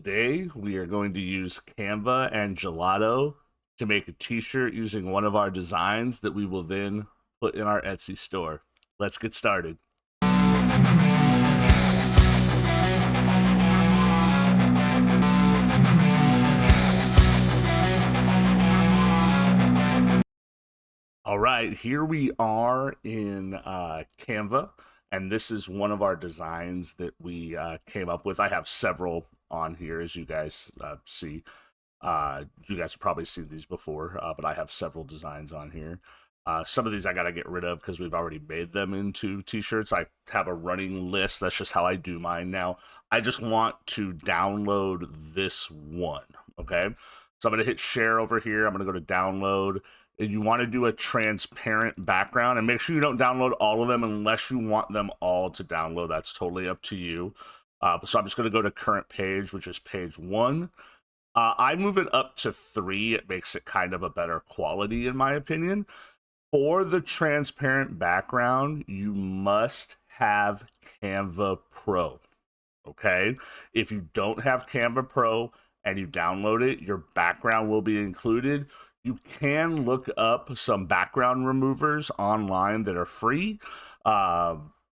today we are going to use Canva and Gelato to make a t-shirt using one of our designs that we will then put in our Etsy store. Let's get started. All right, here we are in Canva, and this is one of our designs that we came up with. I have several on here, as you guys see. You guys have probably seen these before, but I have several designs on here. Some of these I got to get rid of because we've already made them into t-shirts. I have a running list. That's just how I do mine now. I just want to download this one, okay? So I'm going to hit share over here. I'm going to go to download. And you want to do a transparent background, and make sure you don't download all of them unless you want them all to download. That's totally up to you. So I'm just going to go to current page, which is page 1. I move it up to 3. It makes it kind of a better quality, in my opinion. For the transparent background, you must have Canva Pro, okay? If you don't have Canva Pro and you download it, your background will be included. You can look up some background removers online that are free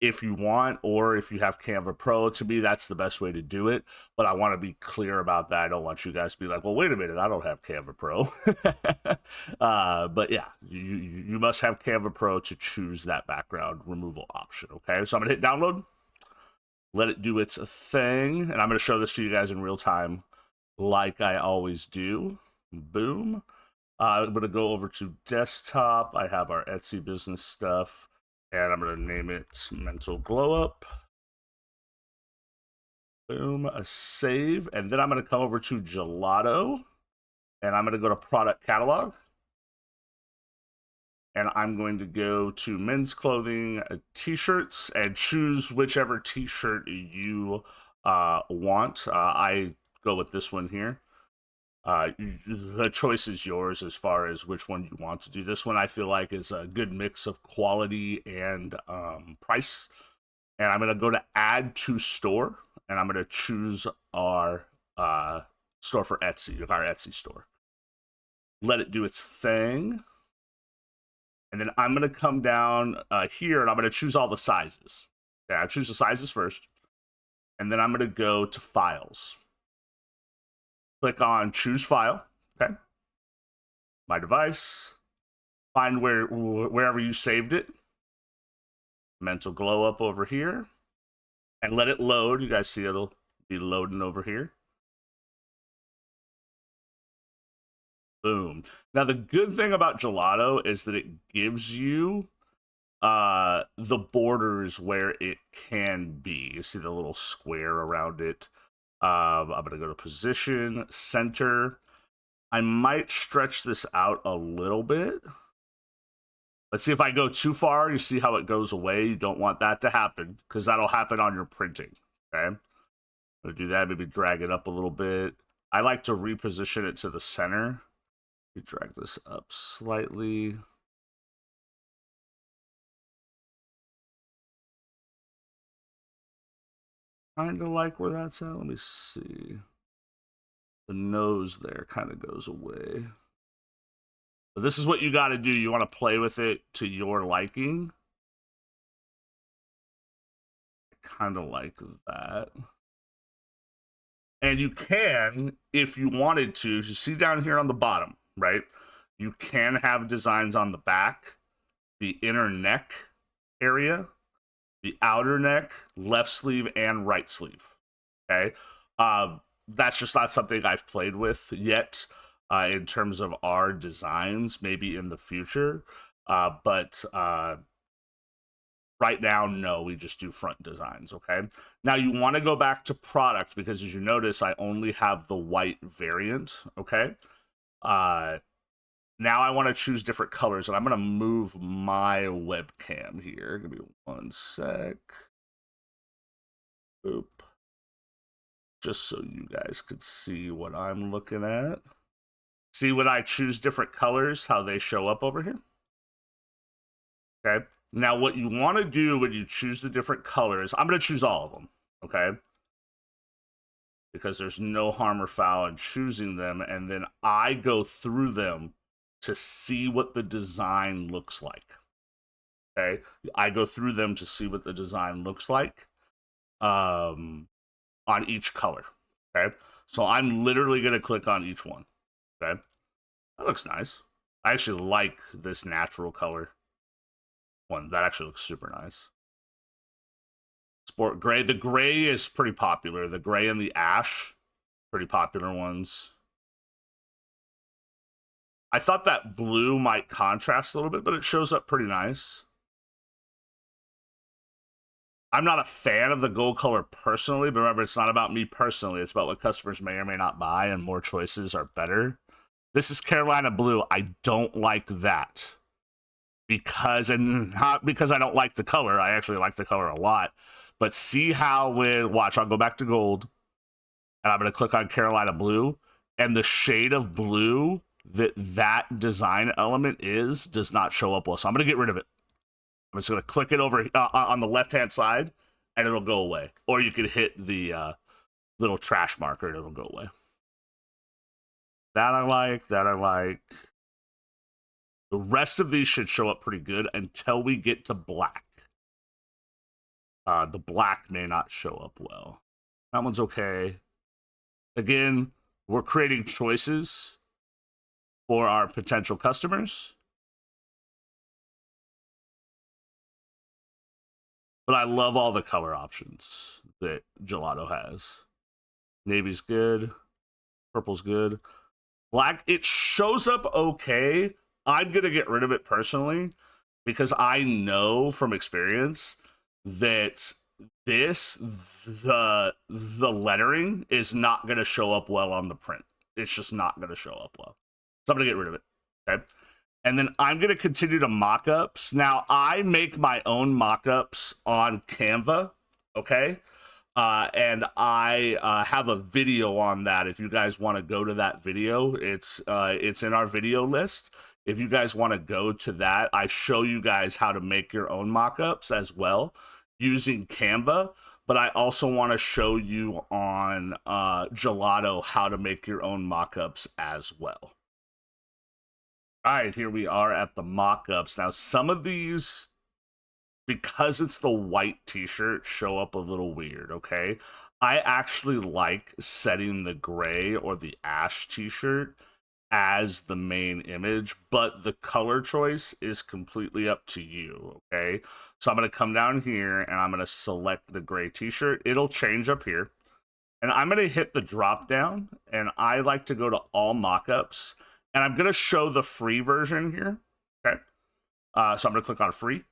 if you want, or if you have Canva Pro. To me, that's the best way to do it. But I want to be clear about that. I don't want you guys to be like, well, wait a minute, I don't have Canva Pro. But yeah, you must have Canva Pro to choose that background removal option, okay? So I'm going to hit download, let it do its thing, and I'm going to show this to you guys in real time like I always do. Boom. I'm going to go over to desktop. I have our Etsy business stuff, and I'm going to name it Mental Glow Up. Boom, a save. And then I'm going to come over to Gelato, and I'm going to go to product catalog. And I'm going to go to men's clothing, t-shirts, and choose whichever t-shirt you want. I go with this one here. The choice is yours as far as which one you want to do. This one I feel like is a good mix of quality and price. And I'm going to go to add to store, and I'm going to choose our store for Etsy, our Etsy store. Let it do its thing. And then I'm going to come down here, and I'm going to choose all the sizes. Yeah, I choose the sizes first. And then I'm going to go to files. Click on choose file, okay? My device. Find wherever you saved it. Mental Glow Up over here. And let it load. You guys see it'll be loading over here. Boom. Now the good thing about Gelato is that it gives you the borders where it can be. You see the little square around it. I'm going to go to position, center. I might stretch this out a little bit. Let's see if I go too far. You see how it goes away? You don't want that to happen because that'll happen on your printing. Okay. I'm going to do that. Maybe drag it up a little bit. I like to reposition it to the center. You drag this up slightly. Kind of like where that's at. Let me see. The nose there kind of goes away. But this is what you got to do. You want to play with it to your liking. Kind of like that. And you can, if you wanted to, you see down here on the bottom, right? You can have designs on the back, the inner neck area, the outer neck, left sleeve, and right sleeve. Okay? That's just not something I've played with yet in terms of our designs, maybe in the future. But right now, no, we just do front designs, okay? Now, you want to go back to product because, as you notice, I only have the white variant, okay? Now I want to choose different colors, and I'm going to move my webcam here. Give me one sec. Oop. Just so you guys could see what I'm looking at. See when I choose different colors, how they show up over here? Okay. Now, what you want to do when you choose the different colors, I'm going to choose all of them, okay? because there's no harm or foul in choosing them, and then I go through them to see what the design looks like. Okay, I go through them to see what the design looks like on each color. Okay, so I'm literally going to click on each one. Okay, that looks nice. I actually like this natural color one. That actually looks super nice. Sport gray. The gray is pretty popular. The gray and the ash, pretty popular ones. I thought that blue might contrast a little bit, but it shows up pretty nice. I'm not a fan of the gold color personally, but remember, it's not about me personally. It's about what customers may or may not buy, and more choices are better. This is Carolina blue. I don't like that. And not because I don't like the color. I actually like the color a lot. But see how watch, I'll go back to gold, and I'm going to click on Carolina blue, and the shade of blue that design element does not show up well. So I'm going to get rid of it. I'm just going to click it over on the left-hand side, and it'll go away. Or you could hit the little trash marker, and it'll go away. That I like. The rest of these should show up pretty good until we get to black. The black may not show up well. That one's okay. Again, we're creating choices for our potential customers. But I love all the color options that Gelato has. Navy's good. Purple's good. Black, it shows up okay. I'm going to get rid of it personally because I know from experience that the lettering is not going to show up well on the print. It's just not going to show up well. So I'm going to get rid of it. Okay. And then I'm going to continue to mockups. Now, I make my own mockups on Canva, okay? And I have a video on that. If you guys want to go to that video, it's in our video list. If you guys want to go to that, I show you guys how to make your own mockups as well using Canva. But I also want to show you on Gelato how to make your own mockups as well. All right, here we are at the mock-ups. Now, some of these, because it's the white t-shirt, show up a little weird, okay? I actually like setting the gray or the ash t-shirt as the main image, but the color choice is completely up to you, okay? So I'm going to come down here, and I'm going to select the gray t-shirt. It'll change up here. And I'm going to hit the drop-down, and I like to go to all mock-ups. And I'm going to show the free version here, okay? So I'm going to click on free.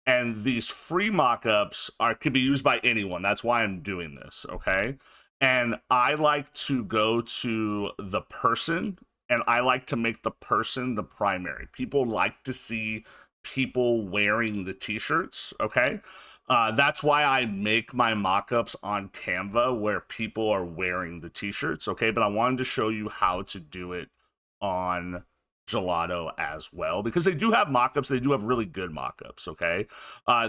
And these free mockups can be used by anyone. That's why I'm doing this, okay? And I like to go to the person, and I like to make the person the primary. People like to see people wearing the t-shirts, okay? That's why I make my mockups on Canva where people are wearing the t-shirts, okay? But I wanted to show you how to do it on Gelato as well, because they do have mockups. They do have really good mockups, okay?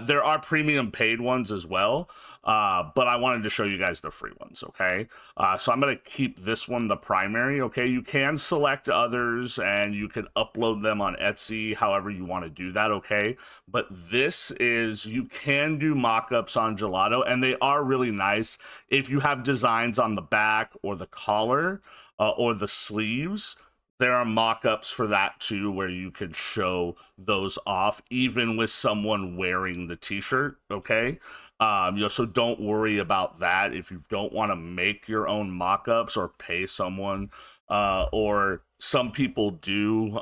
There are premium paid ones as well, but I wanted to show you guys the free ones, okay? So I'm going to keep this one the primary, okay? You can select others, and you can upload them on Etsy, however you want to do that, okay? But this is, you can do mockups on Gelato, and they are really nice. If you have designs on the back or the collar or the sleeves, there are mock-ups for that too, where you can show those off, even with someone wearing the t-shirt, okay? So don't worry about that. If you don't want to make your own mock-ups or pay someone, or some people do,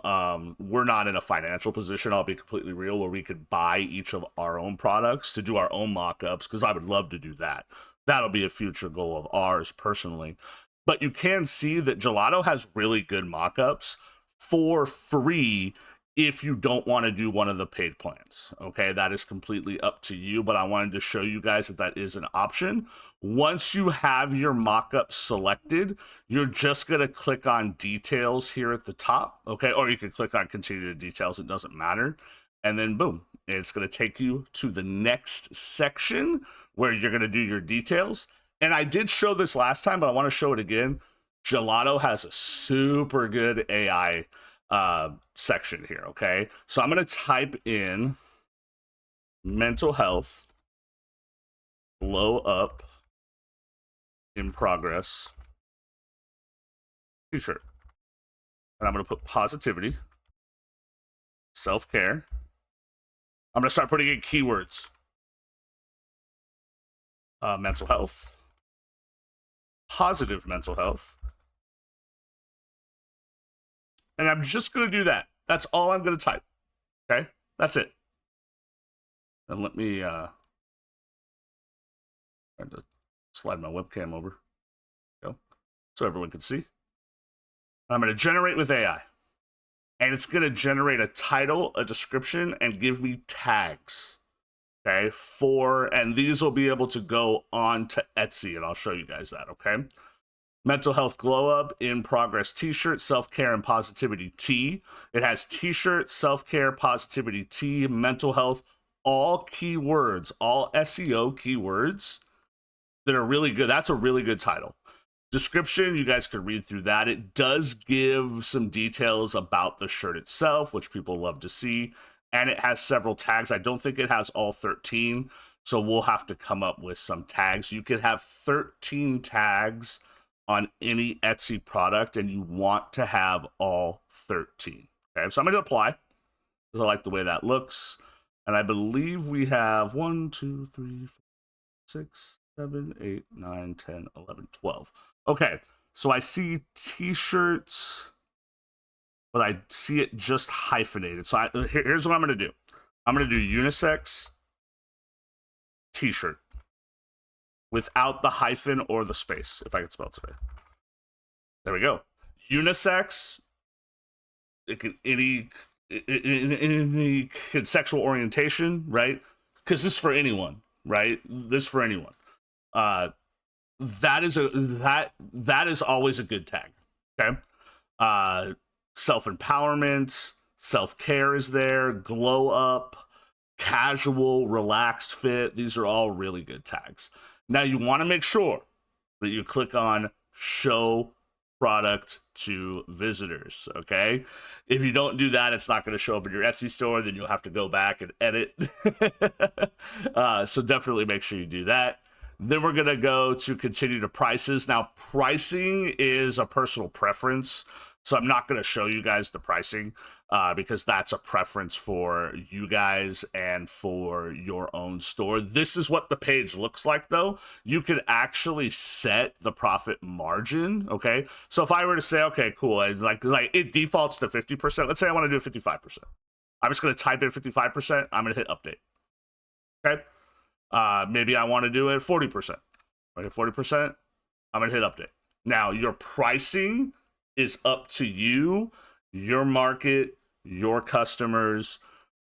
we're not in a financial position, I'll be completely real, where we could buy each of our own products to do our own mock-ups, because I would love to do that. That'll be a future goal of ours personally. But you can see that Gelato has really good mockups for free if you don't want to do one of the paid plans. Okay, that is completely up to you, but I wanted to show you guys that that is an option. Once you have your mockup selected, you're just going to click on details here at the top, okay? Or you can click on continue to details, it doesn't matter. And then boom, it's going to take you to the next section where you're going to do your details. And I did show this last time, but I want to show it again. Gelato has a super good AI section here, okay? So I'm going to type in mental health, blow up, in progress, t-shirt. And I'm going to put positivity, self-care. I'm going to start putting in keywords. Mental health, positive mental health. And I'm just going to do that. That's all I'm going to type. Okay? That's it. And let me try to slide my webcam over. Go. So everyone can see. I'm going to generate with AI. And it's going to generate a title, a description, and give me tags. Okay? And these will be able to go on to Etsy, and I'll show you guys that, okay? Mental health glow up, in progress t-shirt, self-care and positivity tee. It has t-shirt, self-care, positivity tee, mental health, all keywords, all SEO keywords that are really good. That's a really good title. Description, you guys could read through that. It does give some details about the shirt itself, which people love to see. And it has several tags. I don't think it has all 13, so we'll have to come up with some tags. You could have 13 tags on any Etsy product, and you want to have all 13. Okay, so I'm going to apply because I like the way that looks. And I believe we have 1, 2, 3, 4, 6, 7, 8, 9, 10, 11, 12. Okay, so I see t-shirts, but I see it just hyphenated. So here's what I'm going to do. I'm going to do unisex t-shirt without the hyphen or the space, if I can spell today. There we go. Unisex, it can, any sexual orientation, right? Because this is for anyone, right? This is for anyone. That is always a good tag. Okay. Self-empowerment, self-care is there, glow up, casual, relaxed fit. These are all really good tags. Now you want to make sure that you click on show product to visitors, okay? If you don't do that, it's not going to show up in your Etsy store. Then you'll have to go back and edit. So definitely make sure you do that. Then we're going to go to continue to prices. Now, pricing is a personal preference, so I'm not going to show you guys the pricing because that's a preference for you guys and for your own store. This is what the page looks like, though. You could actually set the profit margin, okay? So if I were to say, okay, cool, like it defaults to 50%. Let's say I want to do 55%. I'm just going to type in 55%. I'm going to hit update, okay? Maybe I want to do it 40%. I hit 40%. I'm going to hit update. Now, your pricing is up to you, your market, your customers,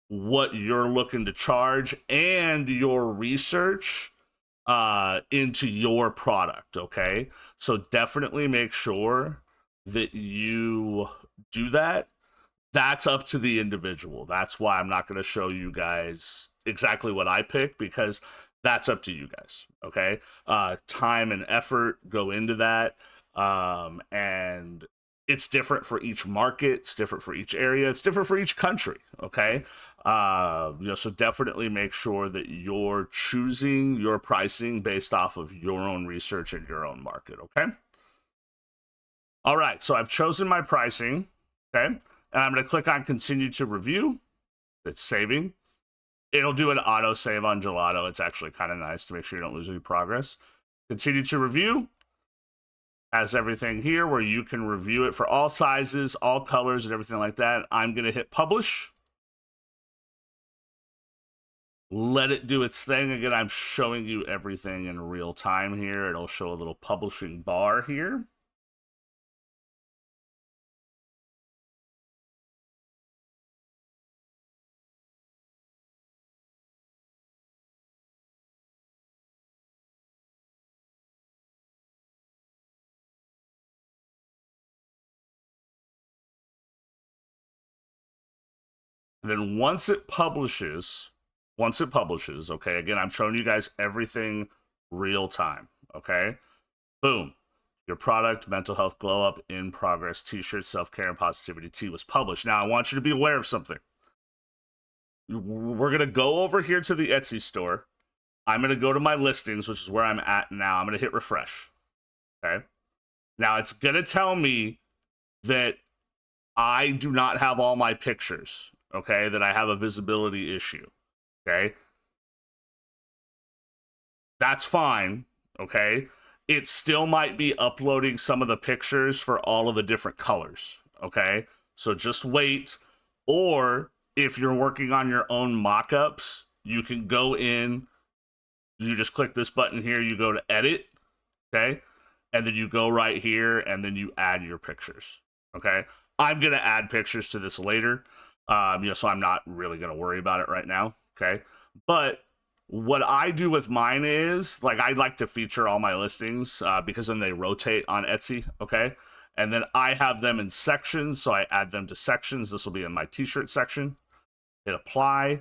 what you're looking to charge, and your research into your product, okay? So definitely make sure that you do that. That's up to the individual. That's why I'm not going to show you guys exactly what I pick, because that's up to you guys, okay? Time and effort go into that, and it's different for each market. It's different for each area. It's different for each country, okay? So definitely make sure that you're choosing your pricing based off of your own research and your own market, okay? All right, so I've chosen my pricing, okay? And I'm going to click on continue to review. It's saving. It'll do an auto save on Gelato. It's actually kind of nice to make sure you don't lose any progress. Continue to review. Has everything here where you can review it for all sizes, all colors, and everything like that. I'm going to hit publish. Let it do its thing. Again, I'm showing you everything in real time here. It'll show a little publishing bar here. And then once it publishes, okay, again, I'm showing you guys everything real time, Okay, boom. Your product, mental health glow up in progress t-shirt, self-care and positivity tea was published. Now I want you to be aware of something. We're gonna go over here to the Etsy store. I'm gonna go to my listings, which is where I'm at now. I'm gonna hit refresh. Okay. Now it's gonna tell me that I do not have all my pictures. Okay, that I have a visibility issue. Okay. That's fine. Okay. It still might be uploading some of the pictures for all of the different colors. Okay. So just wait. Or if you're working on your own mockups, you can go in, you just click this button here, you go to edit. Okay. And then you go right here and then you add your pictures. Okay. I'm going to add pictures to this later. So I'm not really going to worry about it right now. Okay. But what I do with mine is, like, I like to feature all my listings because then they rotate on Etsy, okay? And then I have them in sections, so I add them to sections. This will be in my t-shirt section. Hit apply,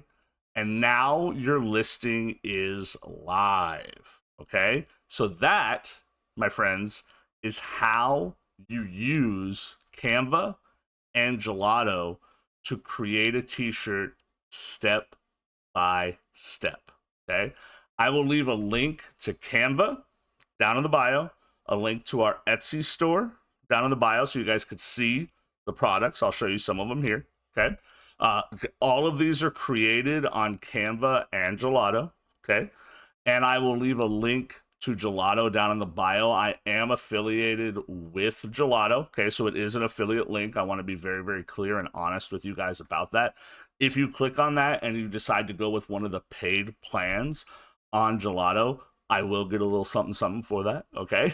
and now your listing is live, okay? So that, my friends, is how you use Canva and Gelato to create a t-shirt step by step. Okay, I will leave a link to Canva down in the bio, a link to our Etsy store down in the bio so you guys could see the products. I'll show you some of them here. Okay, all of these are created on Canva and Gelato. Okay, and I will leave a link to Gelato down in the bio. I am affiliated with Gelato. Okay, so it is an affiliate link. I want to be very, very clear and honest with you guys about that. If you click on that and you decide to go with one of the paid plans on Gelato, I will get a little something, something for that. Okay.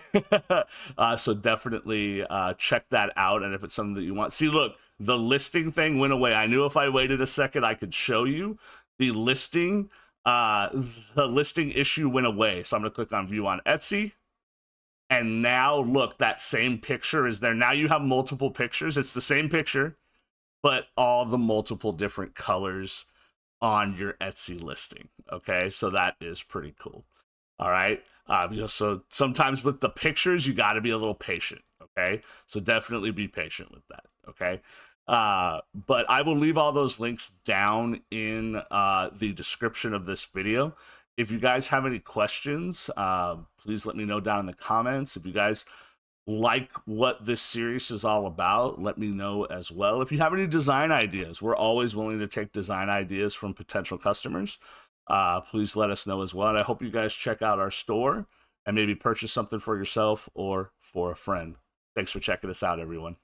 So definitely check that out. And if it's something that you want, see, look, the listing thing went away. I knew if I waited a second, I could show you the listing. The listing issue went away. So I'm going to click on view on Etsy. And now look, that same picture is there. Now you have multiple pictures. It's the same picture, but all the multiple different colors on your Etsy listing. Okay, so that is pretty cool. All right. So sometimes with the pictures, you got to be a little patient. Okay, so definitely be patient with that. Okay. But I will leave all those links down in the description of this video. If you guys have any questions, please let me know down in the comments. If you guys like what this series is all about, let me know as well. If you have any design ideas, we're always willing to take design ideas from potential customers. Please let us know as well. And I hope you guys check out our store and maybe purchase something for yourself or for a friend. Thanks for checking us out, everyone.